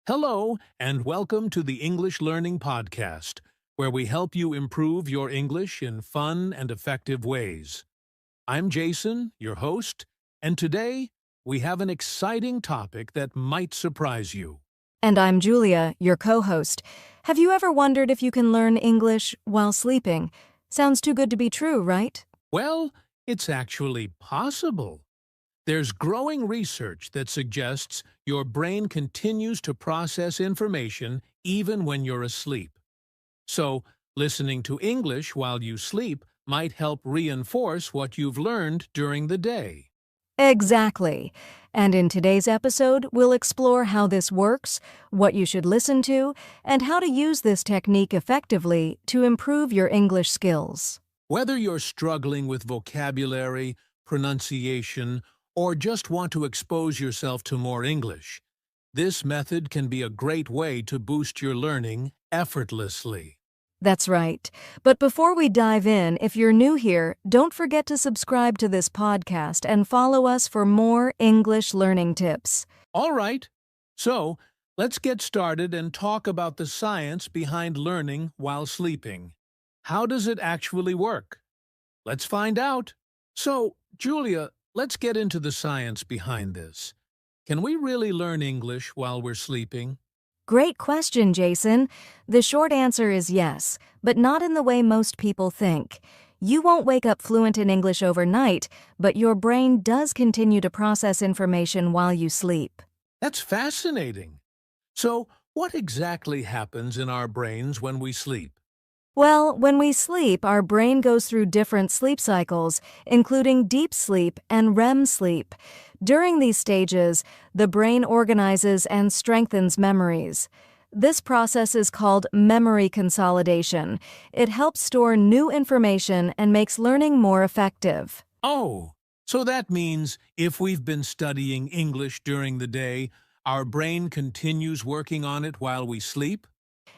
Hello, and welcome to the English Learning Podcast, where we help you improve your English in fun and effective ways. I'm Jason, your host, and today we have an exciting topic that might surprise you. And I'm Julia, your co-host. Have you ever wondered if you can learn English while sleeping? Sounds too good to be true, right? Well, it's actually possible. There's growing research that suggests your brain continues to process information even when you're asleep. So, listening to English while you sleep might help reinforce what you've learned during the day. Exactly. And in today's episode, we'll explore how this works, what you should listen to, and how to use this technique effectively to improve your English skills. Whether you're struggling with vocabulary, pronunciation, or just want to expose yourself to more English, this method can be a great way to boost your learning effortlessly. That's right. But before we dive in, if you're new here, don't forget to subscribe to this podcast and follow us for more English learning tips. All right, so let's get started and talk about the science behind learning while sleeping. How does it actually work? Let's find out. So, Julia, let's get into the science behind this. Can we really learn English while we're sleeping? Great question, Jason. The short answer is yes, but not in the way most people think. You won't wake up fluent in English overnight, but your brain does continue to process information while you sleep. That's fascinating. So, what exactly happens in our brains when we sleep? Well, when we sleep, our brain goes through different sleep cycles, including deep sleep and REM sleep. During these stages, the brain organizes and strengthens memories. This process is called memory consolidation. It helps store new information and makes learning more effective. Oh, so that means if we've been studying English during the day, our brain continues working on it while we sleep?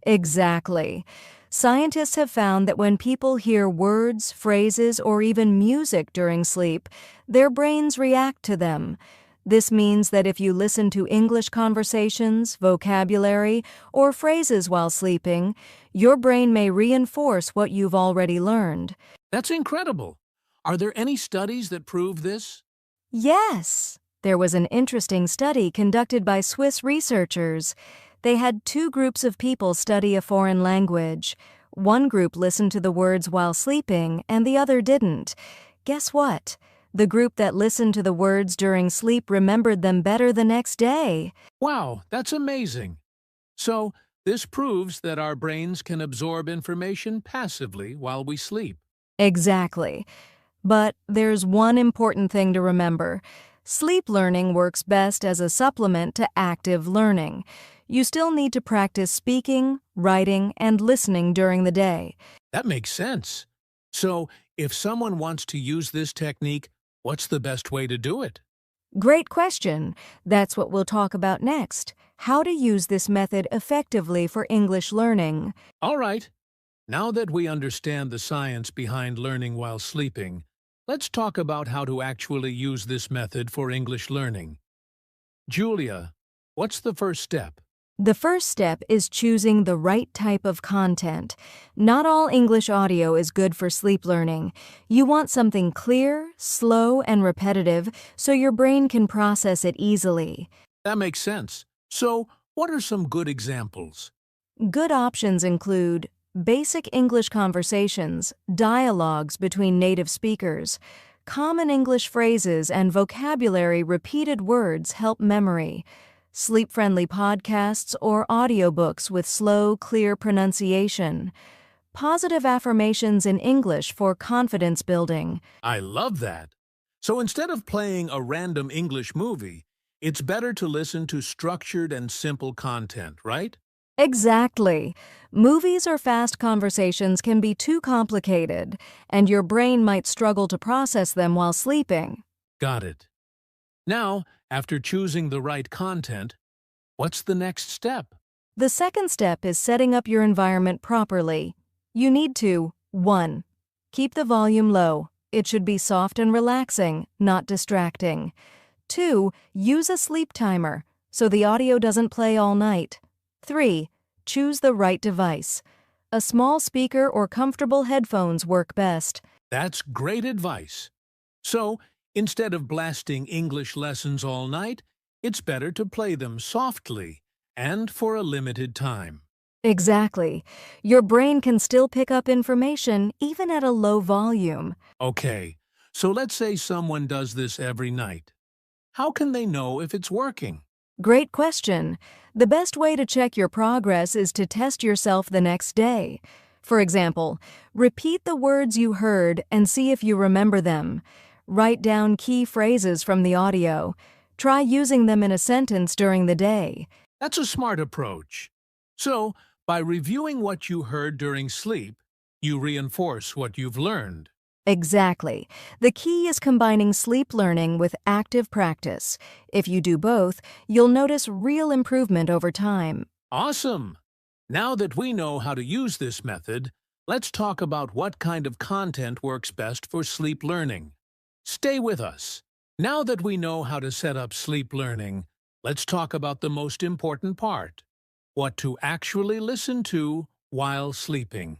Exactly. Scientists have found that when people hear words, phrases, or even music during sleep, their brains react to them. This means that if you listen to English conversations, vocabulary, or phrases while sleeping, your brain may reinforce what you've already learned. That's incredible. Are there any studies that prove this? Yes! There was an interesting study conducted by Swiss researchers. They had two groups of people study a foreign language. One group listened to the words while sleeping, and the other didn't. Guess what? The group that listened to the words during sleep remembered them better the next day. Wow, that's amazing. So, this proves that our brains can absorb information passively while we sleep. Exactly. But there's one important thing to remember. Sleep learning works best as a supplement to active learning. You still need to practice speaking, writing, and listening during the day. That makes sense. So, if someone wants to use this technique, what's the best way to do it? Great question. That's what we'll talk about next. How to use this method effectively for English learning. All right. Now that we understand the science behind learning while sleeping, let's talk about how to actually use this method for English learning. Julia, what's the first step? The first step is choosing the right type of content. Not all English audio is good for sleep learning. You want something clear, slow, and repetitive so your brain can process it easily. That makes sense. So, what are some good examples? Good options include basic English conversations, dialogues between native speakers, common English phrases and vocabulary repeated words help memory, sleep-friendly podcasts or audiobooks with slow, clear pronunciation, positive affirmations in English for confidence building. I love that. So instead of playing a random English movie, it's better to listen to structured and simple content, right? Exactly. Movies or fast conversations can be too complicated, and your brain might struggle to process them while sleeping. Got it. Now, after choosing the right content, what's the next step? The second step is setting up your environment properly. You need to 1. Keep the volume low. It should be soft and relaxing, not distracting. 2. Use a sleep timer. so the audio doesn't play all night. 3. Choose the right device. A small speaker or comfortable headphones work best. That's great advice. So, instead of blasting English lessons all night, it's better to play them softly and for a limited time. Exactly. Your brain can still pick up information even at a low volume. Okay, so let's say someone does this every night. How can they know if it's working? Great question. The best way to check your progress is to test yourself the next day. For example, repeat the words you heard and see if you remember them. Write down key phrases from the audio. Try using them in a sentence during the day. That's a smart approach. So, by reviewing what you heard during sleep, you reinforce what you've learned. Exactly. The key is combining sleep learning with active practice. If you do both, you'll notice real improvement over time. Awesome! Now that we know how to use this method, let's talk about what kind of content works best for sleep learning. Stay with us. Now that we know how to set up sleep learning, let's talk about the most important part: what to actually listen to while sleeping.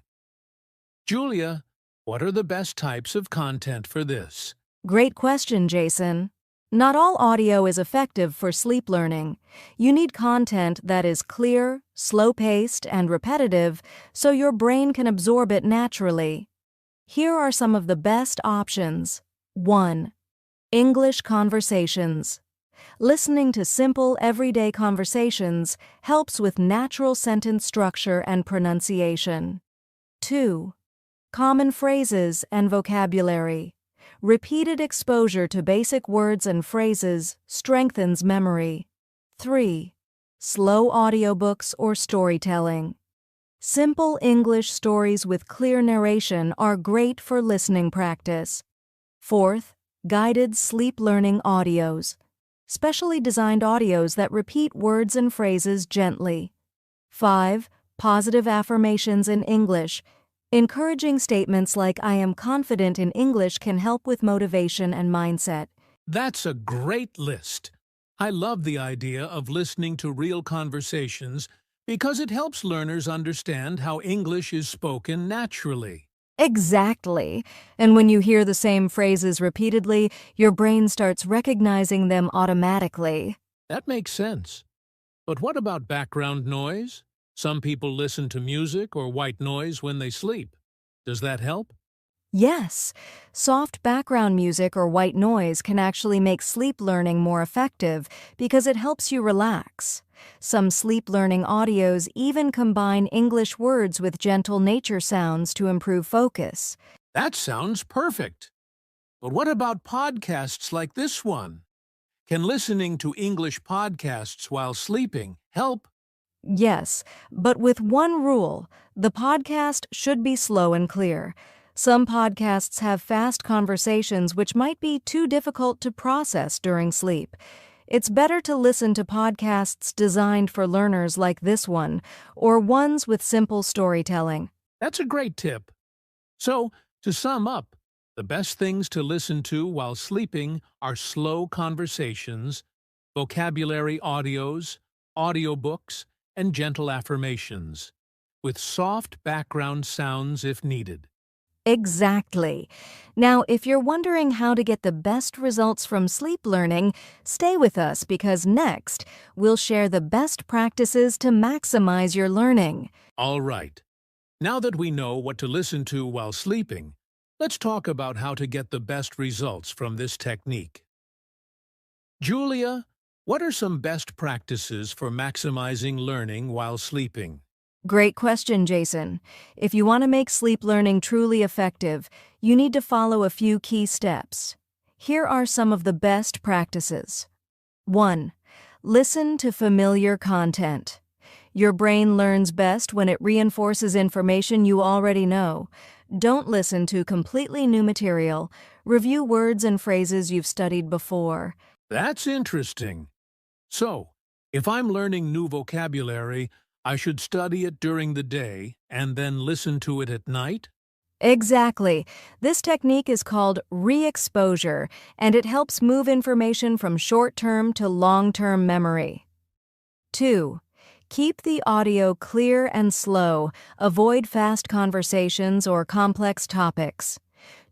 Julia, what are the best types of content for this? Great question, Jason. Not all audio is effective for sleep learning. You need content that is clear, slow-paced, and repetitive so your brain can absorb it naturally. Here are some of the best options. 1. English conversations. Listening to simple, everyday conversations helps with natural sentence structure and pronunciation. 2. Common phrases and vocabulary. Repeated exposure to basic words and phrases strengthens memory. 3. Slow audiobooks or storytelling. Simple English stories with clear narration are great for listening practice. 4th, guided sleep learning audios. Specially designed audios that repeat words and phrases gently. 5. Positive affirmations in English. Encouraging statements like "I am confident in English" can help with motivation and mindset. That's a great list. I love the idea of listening to real conversations because it helps learners understand how English is spoken naturally. Exactly. And when you hear the same phrases repeatedly, your brain starts recognizing them automatically. That makes sense. But what about background noise? Some people listen to music or white noise when they sleep. Does that help? Yes, soft background music or white noise can actually make sleep learning more effective because it helps you relax. Some sleep learning audios even combine English words with gentle nature sounds to improve focus. That sounds perfect. But what about podcasts like this one? Can listening to English podcasts while sleeping help? Yes, but with one rule: the podcast should be slow and clear. Some podcasts have fast conversations which might be too difficult to process during sleep. It's better to listen to podcasts designed for learners like this one, or ones with simple storytelling. That's a great tip. So, to sum up, the best things to listen to while sleeping are slow conversations, vocabulary audios, audiobooks, and gentle affirmations, with soft background sounds if needed. Exactly. Now, if you're wondering how to get the best results from sleep learning, stay with us because next, we'll share the best practices to maximize your learning. All right. Now that we know what to listen to while sleeping, let's talk about how to get the best results from this technique. Julia, what are some best practices for maximizing learning while sleeping? Great question, Jason. If you want to make sleep learning truly effective, you need to follow a few key steps. Here are some of the best practices. 1. Listen to familiar content. Your brain learns best when it reinforces information you already know. Don't listen to completely new material. Review words and phrases you've studied before. That's interesting. So, if I'm learning new vocabulary, I should study it during the day and then listen to it at night? Exactly. This technique is called re-exposure, and it helps move information from short-term to long-term memory. 2. Keep the audio clear and slow. Avoid fast conversations or complex topics.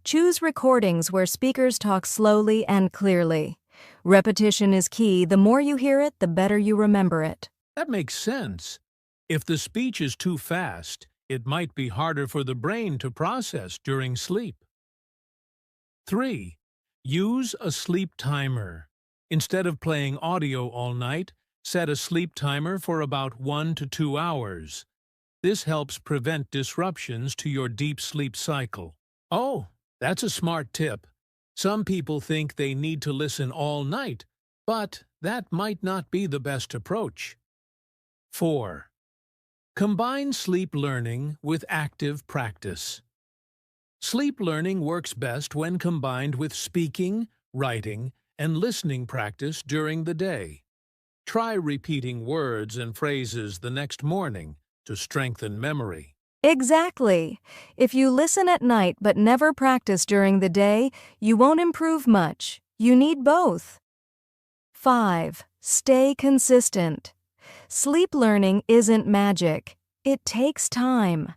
Choose recordings where speakers talk slowly and clearly. Repetition is key. The more you hear it, the better you remember it. That makes sense. If the speech is too fast, it might be harder for the brain to process during sleep. 3. Use a sleep timer. Instead of playing audio all night, set a sleep timer for about 1 to 2 hours. This helps prevent disruptions to your deep sleep cycle. Oh, that's a smart tip. Some people think they need to listen all night, but that might not be the best approach. 4. Combine sleep learning with active practice. Sleep learning works best when combined with speaking, writing, and listening practice during the day. Try repeating words and phrases the next morning to strengthen memory. Exactly. If you listen at night but never practice during the day, you won't improve much. You need both. 5. Stay consistent. Sleep learning isn't magic. It takes time.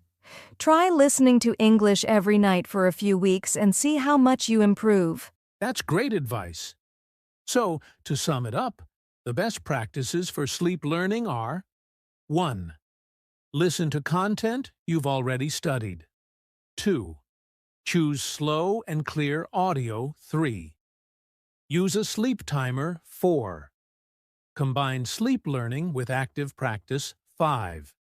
Try listening to English every night for a few weeks and see how much you improve. That's great advice. So, to sum it up, the best practices for sleep learning are: 1. Listen to content you've already studied. 2. Choose slow and clear audio. 3. Use a sleep timer. 4. Combine sleep learning with active practice. 5.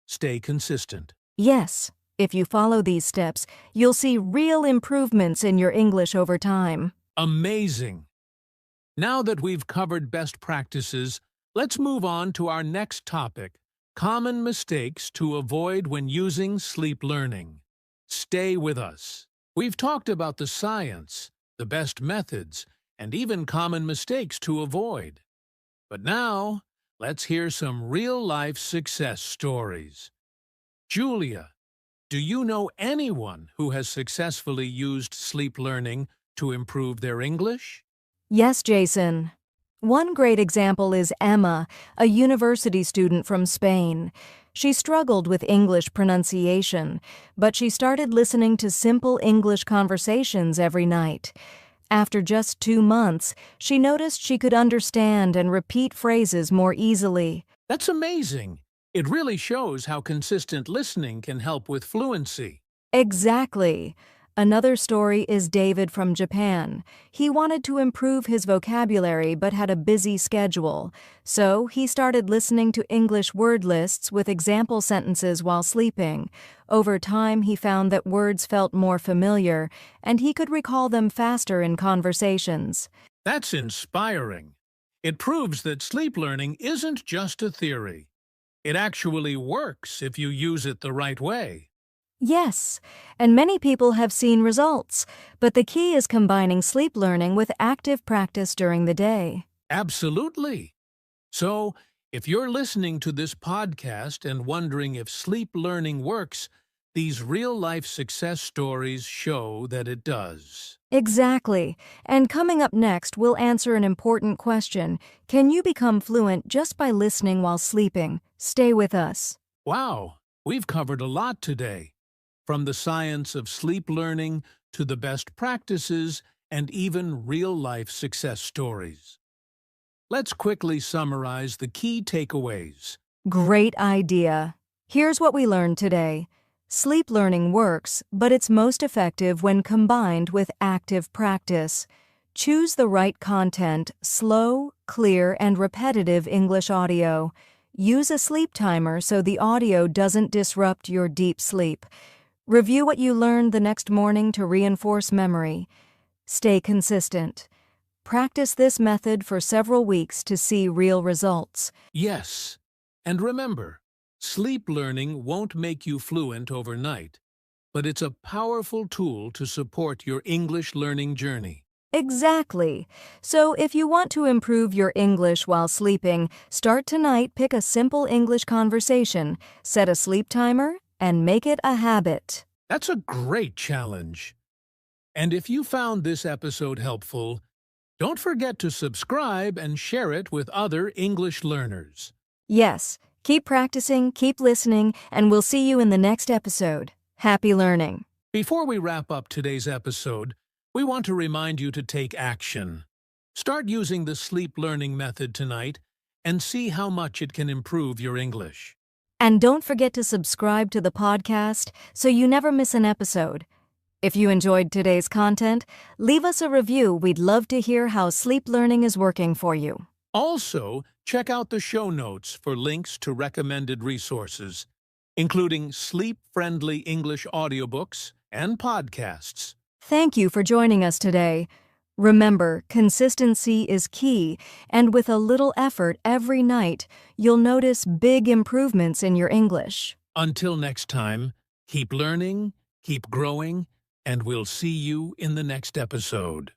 Stay consistent. Yes, if you follow these steps, you'll see real improvements in your English over time. Amazing! Now that we've covered best practices, let's move on to our next topic: common mistakes to avoid when using sleep learning. Stay with us. We've talked about the science, the best methods, and even common mistakes to avoid. But now, let's hear some real-life success stories. Julia, do you know anyone who has successfully used sleep learning to improve their English? Yes, Jason. One great example is Emma, a university student from Spain. She struggled with English pronunciation, but she started listening to simple English conversations every night. After just 2 months, she noticed she could understand and repeat phrases more easily. That's amazing. It really shows how consistent listening can help with fluency. Exactly. Another story is David from Japan. He wanted to improve his vocabulary but had a busy schedule, so he started listening to English word lists with example sentences while sleeping. Over time, he found that words felt more familiar, and he could recall them faster in conversations. That's inspiring. It proves that sleep learning isn't just a theory. It actually works if you use it the right way. Yes, and many people have seen results, but the key is combining sleep learning with active practice during the day. Absolutely. So, if you're listening to this podcast and wondering if sleep learning works, these real-life success stories show that it does. Exactly. And coming up next, we'll answer an important question. Can you become fluent just by listening while sleeping? Stay with us. Wow, we've covered a lot today. From the science of sleep learning to the best practices and even real-life success stories. Let's quickly summarize the key takeaways. Great idea. Here's what we learned today. Sleep learning works, but it's most effective when combined with active practice. Choose the right content, slow, clear, and repetitive English audio. Use a sleep timer so the audio doesn't disrupt your deep sleep. Review what you learned the next morning to reinforce memory. Stay consistent. Practice this method for several weeks to see real results. Yes, and remember, sleep learning won't make you fluent overnight, but it's a powerful tool to support your English learning journey. Exactly. So if you want to improve your English while sleeping, start tonight, pick a simple English conversation, set a sleep timer, and make it a habit. That's a great challenge. And if you found this episode helpful, don't forget to subscribe and share it with other English learners. Yes, keep practicing, keep listening, and we'll see you in the next episode. Happy learning. Before we wrap up today's episode, we want to remind you to take action. Start using the sleep learning method tonight and see how much it can improve your English. And don't forget to subscribe to the podcast so you never miss an episode. If you enjoyed today's content, leave us a review. We'd love to hear how sleep learning is working for you. Also, check out the show notes for links to recommended resources, including sleep-friendly English audiobooks and podcasts. Thank you for joining us today. Remember, consistency is key, and with a little effort every night, you'll notice big improvements in your English. Until next time, keep learning, keep growing, and we'll see you in the next episode.